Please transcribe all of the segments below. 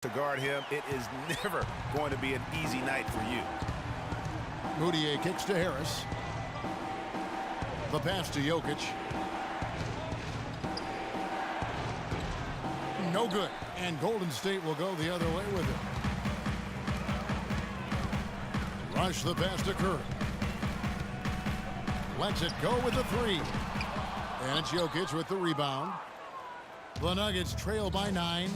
To guard him, it is never going to be an easy night for you. Mudiay kicks to Harris. The pass to Jokic. No good. And Golden State will go the other way with it. Rush the pass to Curry. Lets it go with the three. And it's Jokic with the rebound. The Nuggets trail by 9.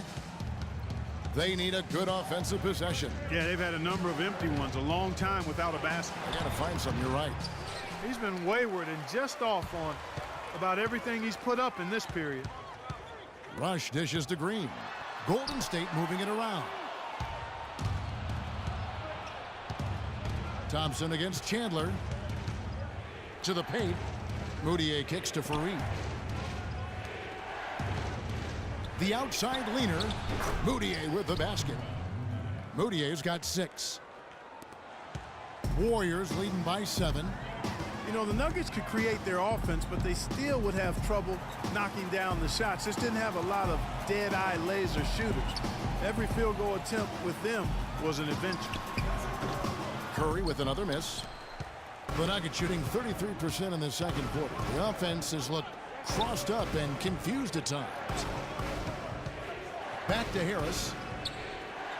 They need a good offensive possession. Yeah, they've had a number of empty ones, a long time without a basket. I got to find some, you're right. He's been wayward and just off on about everything he's put up in this period. Rush dishes to Green. Golden State moving it around. Thompson against Chandler. To the paint. Mudiay kicks to Fareed. The outside leaner. Mudiay with the basket. Mudiay's got 6. Warriors leading by 7. You know, the Nuggets could create their offense, but they still would have trouble knocking down the shots. Just didn't have a lot of dead-eye laser shooters. Every field goal attempt with them was an adventure. Curry with another miss. The Nuggets shooting 33% in the second quarter. The offense has looked crossed up and confused at times. Back to Harris.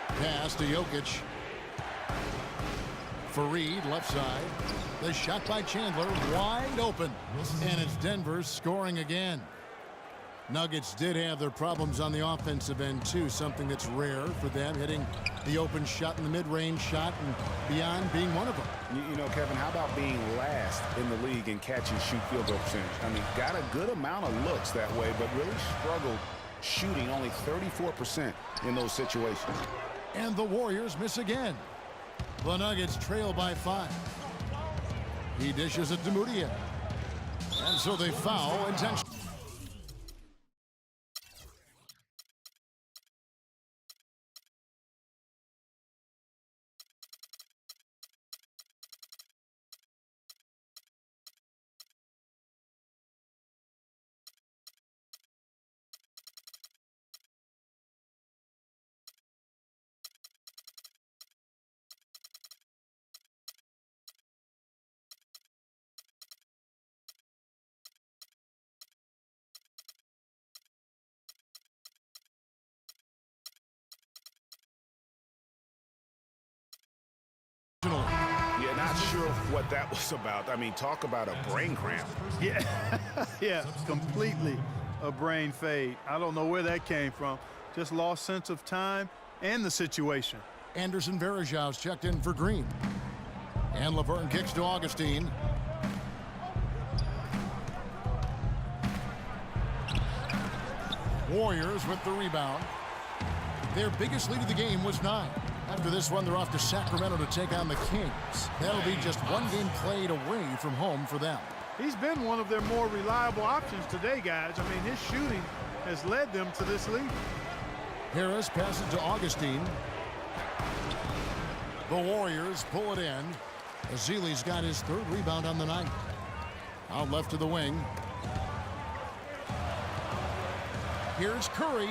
Pass to Jokic. Fareed left side. The shot by Chandler wide open. And it's Denver scoring again. Nuggets did have their problems on the offensive end too. Something that's rare for them. Hitting the open shot and the mid-range shot and beyond being one of them. You know, Kevin, how about being last in the league in catch and shoot field goal percentage? I mean, got a good amount of looks that way, but really struggled shooting only 34% in those situations. And the Warriors miss again. The Nuggets trail by 5. He dishes it to Mudiay. And so they foul intentionally. Yeah, not sure what that was about. I mean, talk about a brain cramp. Yeah, yeah, completely a brain fade. I don't know where that came from. Just lost sense of time and the situation. Anderson Varejão's checked in for Green. And Laverne kicks to Augustine. Warriors with the rebound. Their biggest lead of the game was 9. After this one, they're off to Sacramento to take on the Kings. That'll be just one game played away from home for them. He's been one of their more reliable options today, guys. I mean, his shooting has led them to this lead. Harris passes to Augustine. The Warriors pull it in. Ezeli's got his 3rd rebound on the night. Out left to the wing. Here's Curry.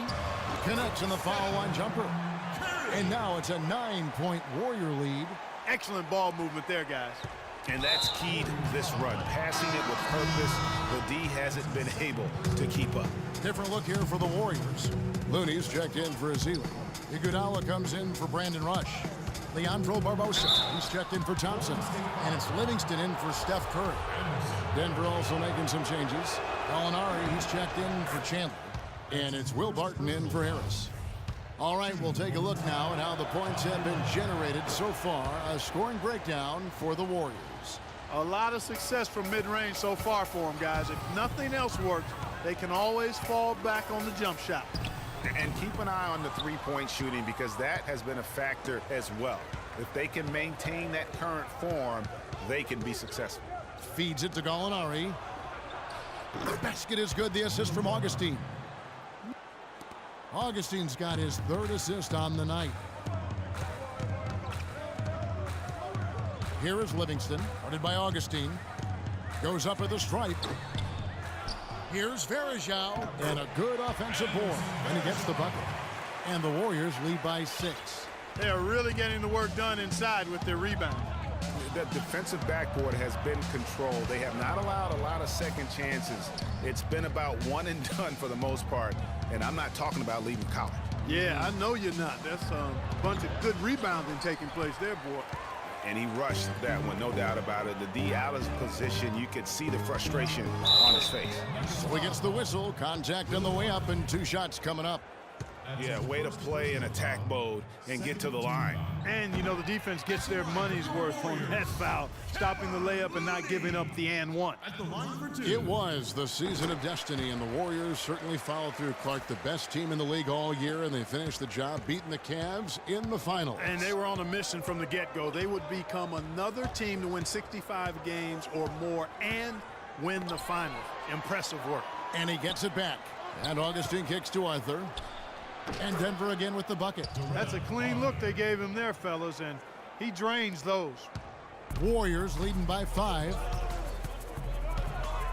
Connects on the foul line jumper. And now it's a 9-point Warrior lead. Excellent ball movement there, guys. And that's key to this run. Passing it with purpose. The D hasn't been able to keep up. Different look here for the Warriors. Looney's checked in for Ezeli. Iguodala comes in for Brandon Rush. Leandro Barbosa, he's checked in for Thompson. And it's Livingston in for Steph Curry. Denver also making some changes. Gallinari, he's checked in for Chandler. And it's Will Barton in for Harris. All right, we'll take a look now at how the points have been generated so far. A scoring breakdown for the Warriors. A lot of success from mid-range so far for them, guys. If nothing else works, they can always fall back on the jump shot. And keep an eye on the three-point shooting because that has been a factor as well. If they can maintain that current form, they can be successful. Feeds it to Gallinari. The basket is good. The assist from Augustine. Augustine's got his 3rd assist on the night. Here is Livingston, guarded by Augustine. Goes up at the stripe. Here's Varejão, and a good offensive board. And he gets the bucket. And the Warriors lead by 6. They are really getting the work done inside with their rebound. The defensive backboard has been controlled. They have not allowed a lot of second chances. It's been about one and done for the most part. And I'm not talking about leaving college. Yeah, I know you're not. That's a bunch of good rebounding taking place there, boy. And he rushed that one, no doubt about it. The D out of position, you could see the frustration on his face. So he gets the whistle, contact on the way up, and 2 shots coming up. Yeah, way to play in attack mode and get to the line. And, you know, the defense gets their money's worth on that foul, stopping the layup and not giving up the and one. It was the season of destiny, and the Warriors certainly followed through. Clark, the best team in the league all year, and they finished the job beating the Cavs in the finals. And they were on a mission from the get-go. They would become another team to win 65 games or more and win the finals. Impressive work. And he gets it back. And Augustine kicks to Arthur. And Denver again with the bucket. That's a clean look they gave him there, fellas, and he drains those. Warriors leading by 5.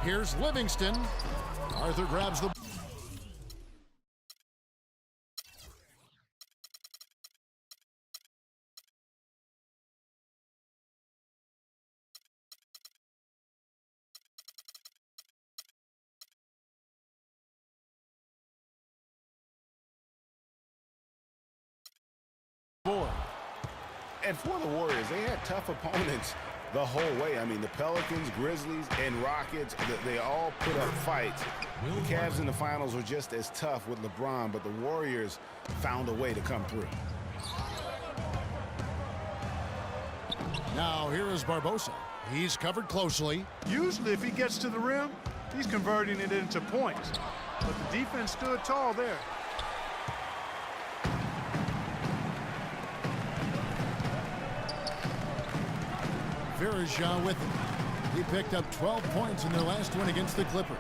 Here's Livingston. Arthur grabs the... And for the Warriors, they had tough opponents the whole way. I mean, the Pelicans, Grizzlies, and Rockets, they all put up fights. The Cavs in the finals were just as tough with LeBron, but the Warriors found a way to come through. Now here is Barbosa. He's covered closely. Usually if he gets to the rim, he's converting it into points. But the defense stood tall there. Varejao with him. He picked up 12 points in their last win against the Clippers.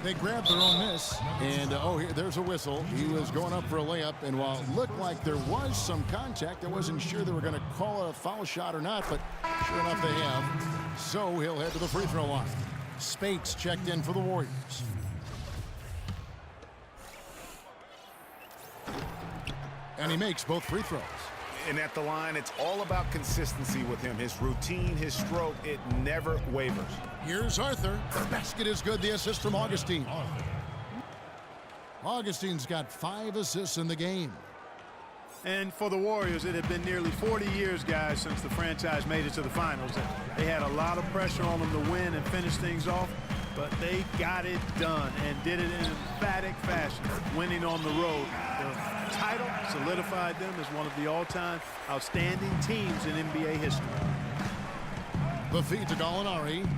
They grabbed their own miss. And, there's a whistle. He was going up for a layup. And while it looked like there was some contact, I wasn't sure they were going to call it a foul shot or not. But sure enough, they have. So he'll head to the free throw line. Spates checked in for the Warriors. And he makes both free throws. And at the line, it's all about consistency with him. His routine, his stroke, it never wavers. Here's Arthur. The basket is good. The assist from Augustine. Augustine's got 5 assists in the game. And for the Warriors, it had been nearly 40 years, guys, since the franchise made it to the finals. They had a lot of pressure on them to win and finish things off, but they got it done and did it in an emphatic fashion, winning on the road. The title solidified them as one of the all-time outstanding teams in NBA history. The feed to Gallinari.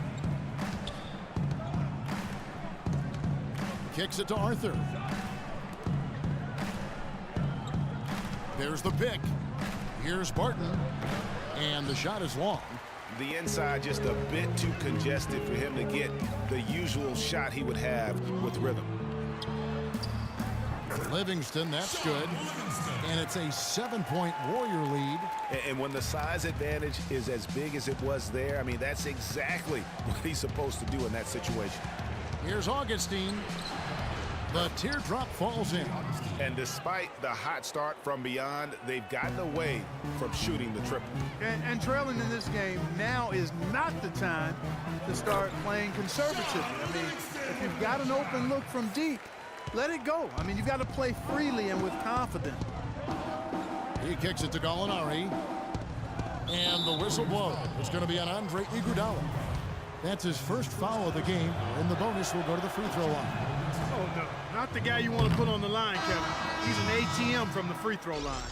Kicks it to Arthur. There's the pick. Here's Barton. And the shot is long. The inside just a bit too congested for him to get the usual shot he would have with rhythm. Livingston, that's good. And it's a 7-point Warrior lead. And when the size advantage is as big as it was there, I mean, that's exactly what he's supposed to do in that situation. Here's Augustine. The teardrop falls in. And despite the hot start from beyond, they've gotten away from shooting the triple. And trailing in this game, now is not the time to start playing conservatively. I mean, if you've got an open look from deep, let it go. I mean, you've got to play freely and with confidence. He kicks it to Gallinari. And the whistle blows. It's going to be on Andre Iguodala. That's his first foul of the game, and the bonus will go to the free throw line. Oh, no. Not the guy you want to put on the line, Kevin. He's an ATM from the free throw line.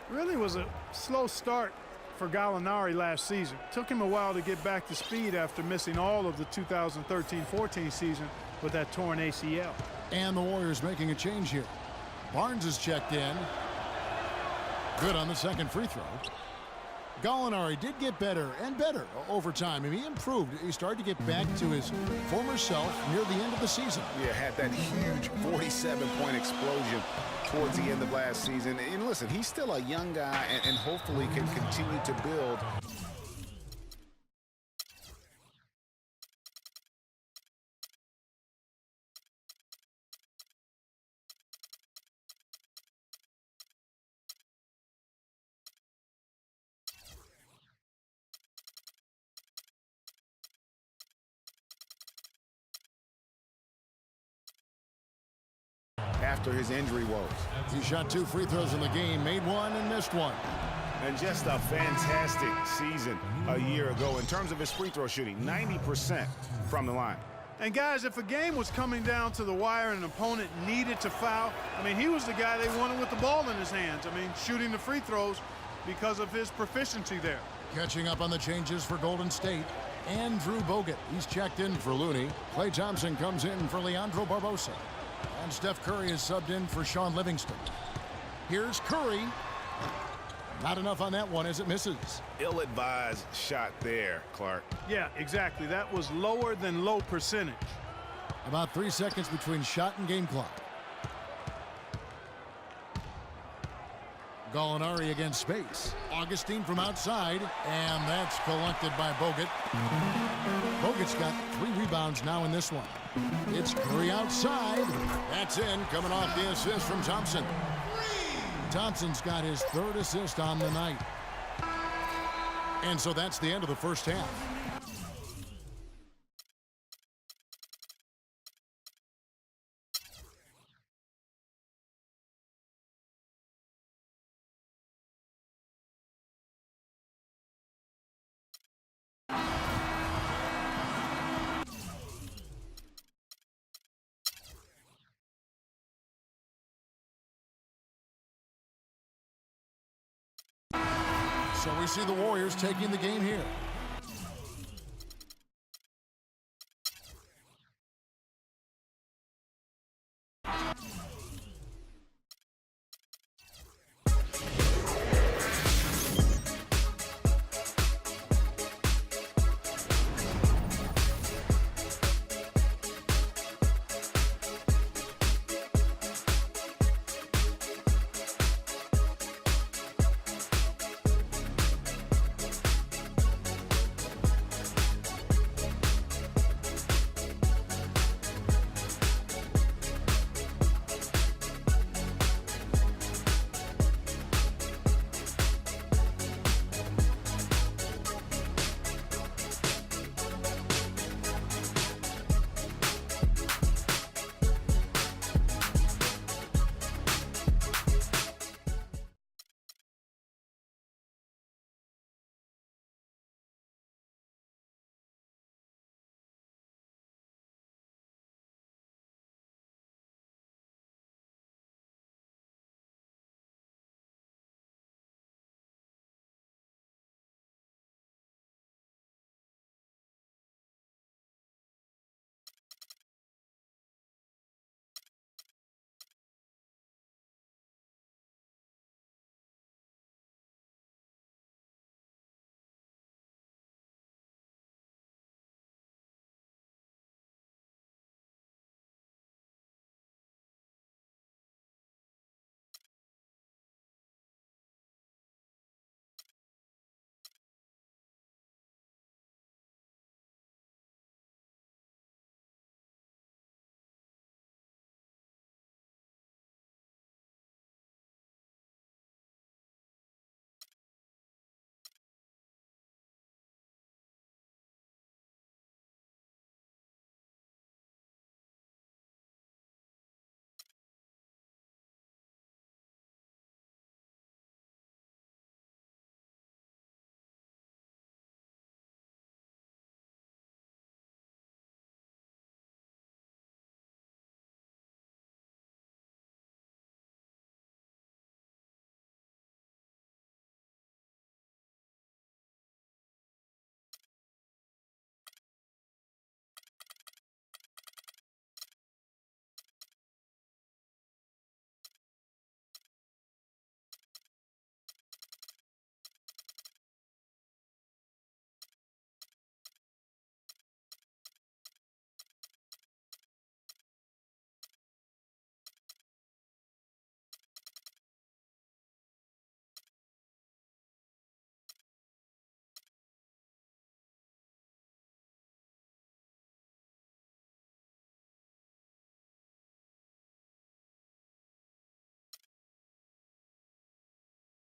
Really was a slow start for Gallinari last season. Took him a while to get back to speed after missing all of the 2013-14 season with that torn ACL. And the Warriors making a change here. Barnes is checked in. Good on the second free throw. Gallinari did get better and better over time. I mean, he improved. He started to get back to his former self near the end of the season. Yeah, had that huge 47-point explosion towards the end of last season. And listen, he's still a young guy and hopefully can continue to build after his injury woes. He shot 2 free throws in the game, made 1 and missed 1. And just a fantastic season a year ago in terms of his free throw shooting, 90% from the line. And guys, if a game was coming down to the wire and an opponent needed to foul, I mean, he was the guy they wanted with the ball in his hands. I mean, shooting the free throws because of his proficiency there. Catching up on the changes for Golden State, Andrew Bogut. He's checked in for Looney. Klay Thompson comes in for Leandro Barbosa. And Steph Curry is subbed in for Sean Livingston. Here's Curry. Not enough on that one as it misses. Ill-advised shot there, Clark. Yeah, exactly. That was lower than low percentage. About 3 seconds between shot and game clock. Gallinari against space. Augustine from outside, and that's collected by Bogut. Bogut's got 3 rebounds now in this one. It's Curry outside. That's in, coming off the assist from Thompson. Thompson's got his 3rd assist on the night. And so that's the end of the first half. So we see the Warriors taking the game here.